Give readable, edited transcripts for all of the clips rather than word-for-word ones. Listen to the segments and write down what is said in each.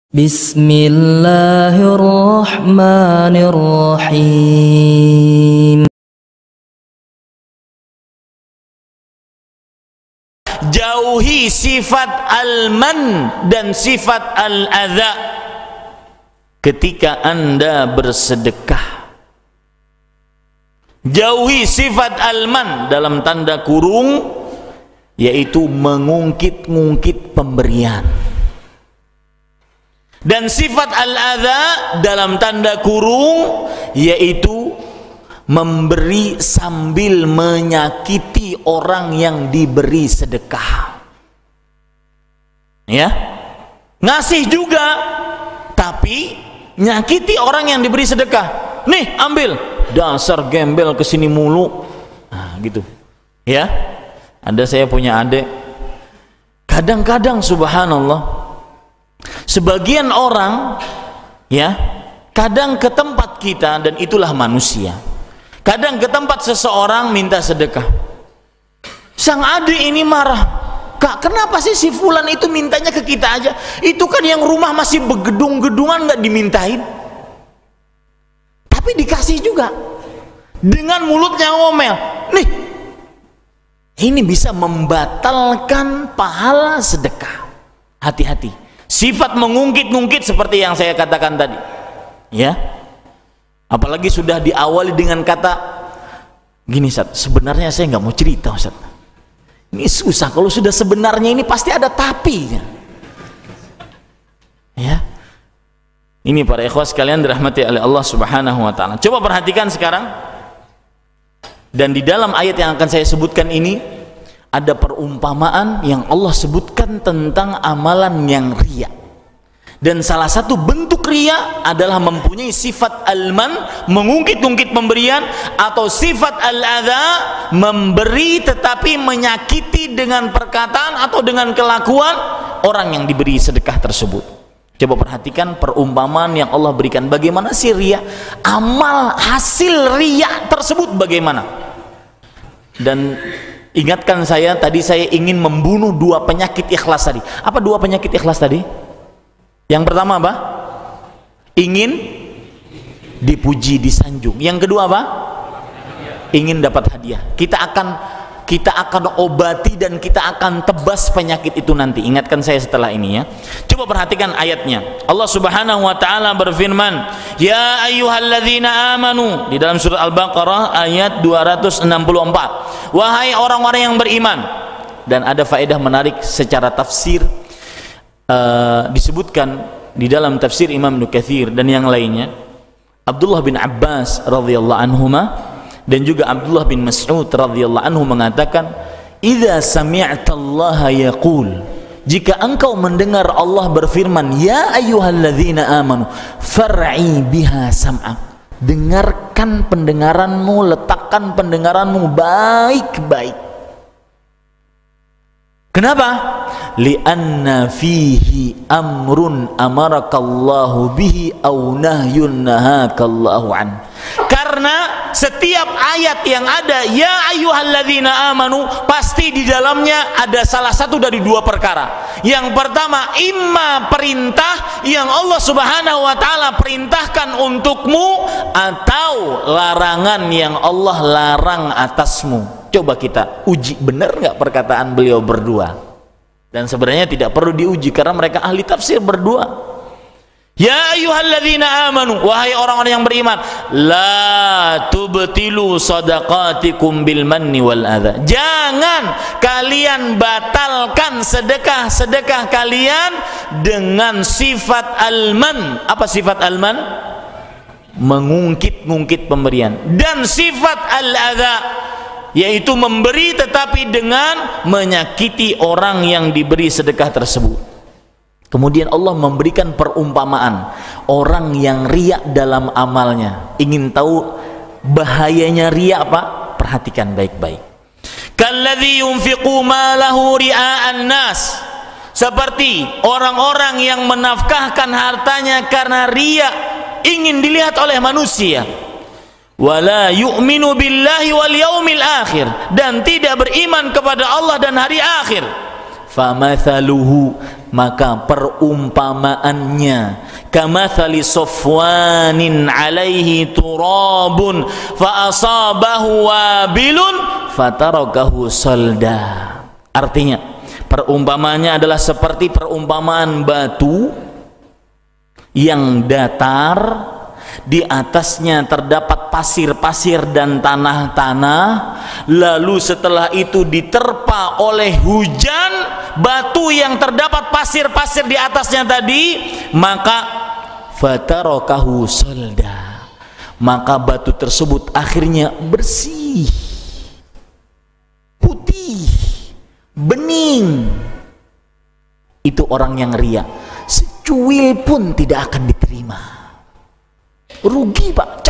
Bismillahirrahmanirrahim. Jauhi sifat al-man dan sifat al-adha ketika Anda bersedekah. Jauhi sifat al-man dalam tanda kurung, yaitu mengungkit-ungkit pemberian. Dan sifat al-adha dalam tanda kurung, yaitu memberi sambil menyakiti orang yang diberi sedekah. Ya, ngasih juga tapi nyakiti orang yang diberi sedekah. Nih, ambil, dasar gembel kesini mulu. Nah, gitu. Ya, ada saya punya adik. Kadang-kadang subhanallah, sebagian orang, ya, kadang ke tempat kita, dan itulah manusia. Kadang ke tempat seseorang minta sedekah. Sang adik ini marah. Kak, kenapa sih si fulan itu mintanya ke kita aja? Itu kan yang rumah masih bergedung-gedungan nggak dimintain. Tapi dikasih juga. Dengan mulutnya ngomel. Nih, ini bisa membatalkan pahala sedekah. Hati-hati. Sifat mengungkit-ungkit seperti yang saya katakan tadi. Ya. Apalagi sudah diawali dengan kata gini, Ustaz, sebenarnya saya nggak mau cerita, Ustaz. Ini susah, kalau sudah sebenarnya ini pasti ada tapinya. Ya. Ini para ikhwas sekalian dirahmati oleh Allah Subhanahu wa taala. Coba perhatikan sekarang. Dan di dalam ayat yang akan saya sebutkan ini ada perumpamaan yang Allah sebutkan tentang amalan yang riya. Dan salah satu bentuk riya adalah mempunyai sifat al-man, mengungkit-ungkit pemberian, atau sifat al-adha, memberi tetapi menyakiti dengan perkataan atau dengan kelakuan orang yang diberi sedekah tersebut. Coba perhatikan perumpamaan yang Allah berikan. Bagaimana sih riya? Amal hasil riya tersebut bagaimana? Dan ingatkan saya, tadi saya ingin membunuh dua penyakit ikhlas tadi. Apa dua penyakit ikhlas tadi? Yang pertama apa? Ingin dipuji, disanjung. Yang kedua apa? Ingin dapat hadiah. Kita akan obati dan kita akan tebas penyakit itu nanti. Ingatkan saya setelah ini, ya. Coba perhatikan ayatnya. Allah Subhanahu wa taala berfirman, "Ya ayyuhalladzina amanu," di dalam surat Al-Baqarah ayat 264. Wahai orang-orang yang beriman. Dan ada faedah menarik secara tafsir. Disebutkan di dalam tafsir Imam Ibnu Katsir dan yang lainnya, Abdullah bin Abbas radhiyallahu anhuma dan juga Abdullah bin Mas'ud radhiyallahu anhu mengatakan, "Idza sami'ta Allah yaqul," jika engkau mendengar Allah berfirman, "Ya ayyuhalladzina amanu far'i biha sam'ak," dengarkan pendengaranmu, letakkan pendengaranmu baik-baik. Kenapa? Li'anna fihi amrun amarakallahu bihi aw nahyun nahakallahu an. Karena setiap ayat yang ada ya ayyuhalladzina amanu, pasti di dalamnya ada salah satu dari dua perkara. Yang pertama, imma perintah yang Allah Subhanahu wa taala perintahkan untukmu, atau larangan yang Allah larang atasmu. Coba kita uji, benar nggak perkataan beliau berdua? Dan sebenarnya tidak perlu diuji karena mereka ahli tafsir berdua. Ya ayyuhalladzina amanu, wahai orang-orang yang beriman, la tubtilu sadaqatikum bil manni wal adha. Jangan kalian batalkan sedekah-sedekah kalian dengan sifat al-man. Apa sifat al-man? Mengungkit-ungkit pemberian. Dan sifat al-adha, yaitu memberi tetapi dengan menyakiti orang yang diberi sedekah tersebut. Kemudian Allah memberikan perumpamaan orang yang riya dalam amalnya. Ingin tahu bahayanya riya apa? Perhatikan baik-baik. Kalladzi yunfiqu malahu ria'an nas, seperti orang-orang yang menafkahkan hartanya karena riya, ingin dilihat oleh manusia. Wala yu'minu billahi wal yaumil akhir, dan tidak beriman kepada Allah dan hari akhir. famathaluhu, maka perumpamaannya kamathali safwanin alaihi turabun fa asabahu wabilun fatarakahu salda. Artinya perumpamaannya adalah seperti perumpamaan batu yang datar, di atasnya terdapat pasir-pasir dan tanah-tanah, lalu setelah itu diterpa oleh hujan batu yang terdapat pasir-pasir di atasnya tadi, maka fatarakahu salda, maka batu tersebut akhirnya bersih, putih, bening. Itu orang yang ria, secuil pun tidak akan diterima. Rugi Pak,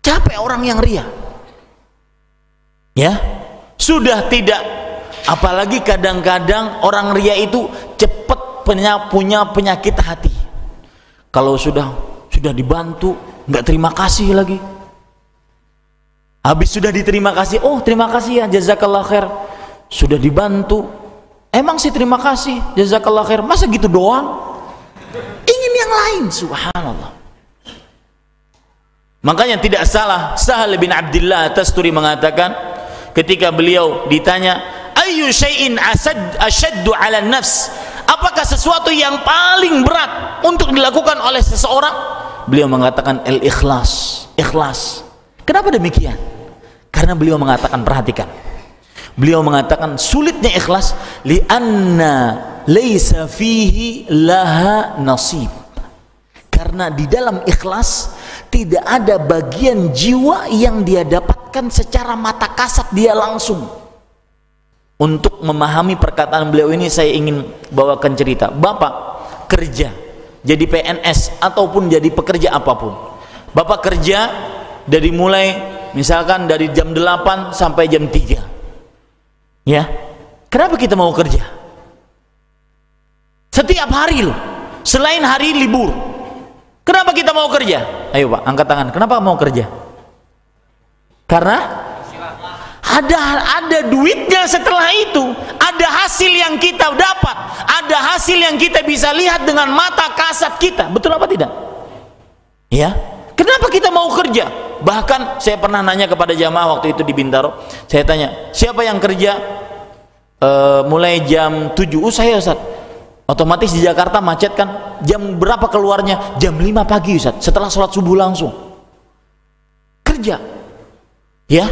capek orang yang ria ya, sudah tidak. Apalagi kadang-kadang orang ria itu cepat punya penyakit hati. Kalau sudah dibantu nggak terima kasih lagi, habis sudah diterima kasih, oh terima kasih ya jazakallah khair, sudah dibantu emang sih terima kasih jazakallah khair, masa gitu doang, ingin yang lain. Subhanallah. Makanya tidak salah Sahal bin Abdullah Tasturi mengatakan ketika beliau ditanya ayyu syai'in ashaddu 'ala nafs, apakah sesuatu yang paling berat untuk dilakukan oleh seseorang, beliau mengatakan al-ikhlas, ikhlas. Kenapa demikian? Karena beliau mengatakan, perhatikan, beliau mengatakan sulitnya ikhlas li'anna laisa fihi laha nasib, karena di dalam ikhlas tidak ada bagian jiwa yang dia dapatkan secara mata kasat dia langsung. Untuk memahami perkataan beliau ini saya ingin bawakan cerita. Bapak kerja jadi PNS ataupun jadi pekerja apapun, Bapak kerja dari mulai misalkan dari jam 8 sampai jam 3 ya. Kenapa kita mau kerja setiap hari loh, selain hari libur? Kenapa kita mau kerja? Ayo Pak, angkat tangan. Kenapa mau kerja? Karena ada duitnya setelah itu, ada hasil yang kita dapat, ada hasil yang kita bisa lihat dengan mata kasat kita. Betul apa tidak? Ya. Kenapa kita mau kerja? Bahkan saya pernah nanya kepada jamaah waktu itu di Bintaro, saya tanya, siapa yang kerja mulai jam 7? Saya Ustaz. Otomatis di Jakarta macet kan, jam berapa keluarnya? Jam 5 pagi Ustaz, setelah sholat subuh langsung kerja ya,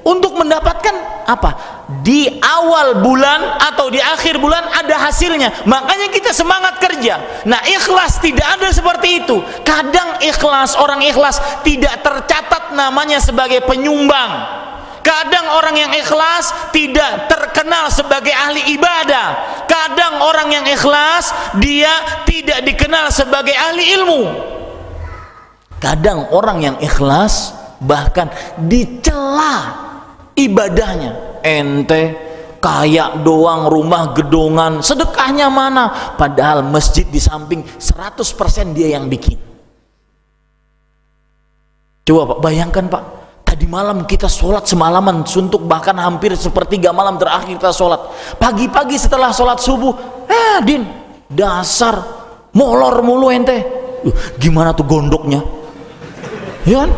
untuk mendapatkan apa? Di awal bulan atau di akhir bulan ada hasilnya, makanya kita semangat kerja. Nah ikhlas tidak ada seperti itu. Kadang ikhlas, orang ikhlas tidak tercatat namanya sebagai penyumbang. Kadang orang yang ikhlas tidak terkenal sebagai ahli ibadah. Kadang orang yang ikhlas dia tidak dikenal sebagai ahli ilmu. Kadang orang yang ikhlas bahkan dicela ibadahnya. Ente kayak doang, rumah gedongan, sedekahnya mana? Padahal masjid di samping 100% dia yang bikin. Coba Pak, bayangkan Pak, tadi malam kita sholat semalaman suntuk, bahkan hampir sepertiga malam terakhir kita sholat. Pagi-pagi setelah sholat subuh, Din, dasar molor mulu ente. Gimana tuh gondoknya? Ya kan?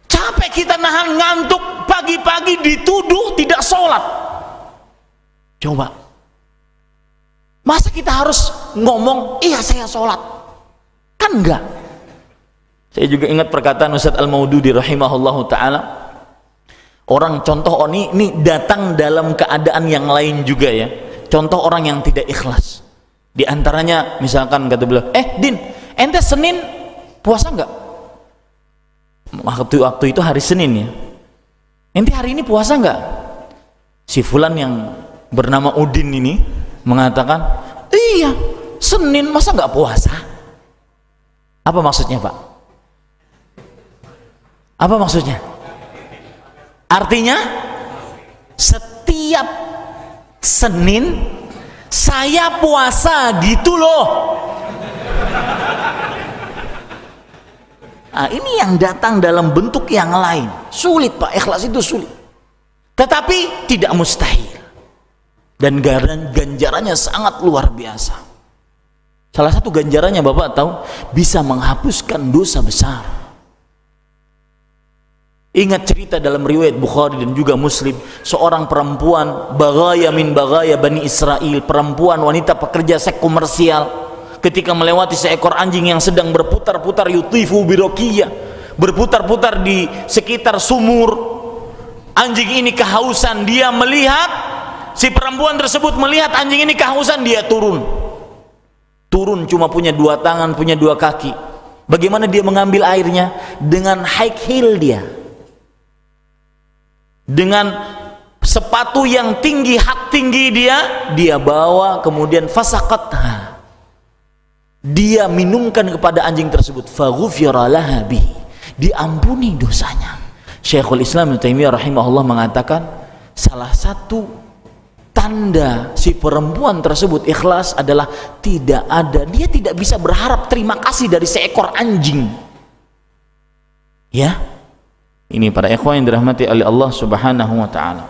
Capek kita nahan ngantuk, pagi-pagi dituduh tidak sholat. Coba, masa kita harus ngomong, iya saya sholat? Kan enggak. Saya juga ingat perkataan Ustadz Al-Maududi rahimahullahu ta'ala. Orang contoh ini datang dalam keadaan yang lain juga ya. Contoh orang yang tidak ikhlas. Di antaranya misalkan kata beliau, Din, ente Senin puasa enggak? Waktu itu hari Senin ya. Ente hari ini puasa enggak? Si fulan yang bernama Udin ini mengatakan, iya Senin masa enggak puasa? Apa maksudnya Pak? Apa maksudnya? Artinya setiap Senin saya puasa gitu loh. Nah, ini yang datang dalam bentuk yang lain. Sulit Pak, ikhlas itu sulit. tetapi tidak mustahil, dan ganjarannya sangat luar biasa. Salah satu ganjarannya Bapak tahu, bisa menghapuskan dosa besar. Ingat cerita dalam riwayat Bukhari dan juga Muslim, seorang perempuan bagaya min bagaya Bani Israel, perempuan wanita pekerja seks komersial, ketika melewati seekor anjing yang sedang berputar-putar yutifu birokiyah, berputar-putar di sekitar sumur. Anjing ini kehausan, dia melihat, si perempuan tersebut melihat anjing ini kehausan, dia turun cuma punya 2 tangan, punya 2 kaki. Bagaimana dia mengambil airnya? Dengan high heel dengan sepatu yang tinggi, hak tinggi dia bawa, kemudian fasaqatha, dia minumkan kepada anjing tersebut, faghufira laha bi, diampuni dosanya. Syekhul Islam Ibnu Taimiyah rahimahullah mengatakan, salah satu tanda si perempuan tersebut ikhlas adalah dia tidak bisa berharap terima kasih dari seekor anjing. Ya, ini para ikhwan yang dirahmati oleh Allah Subhanahu wa taala.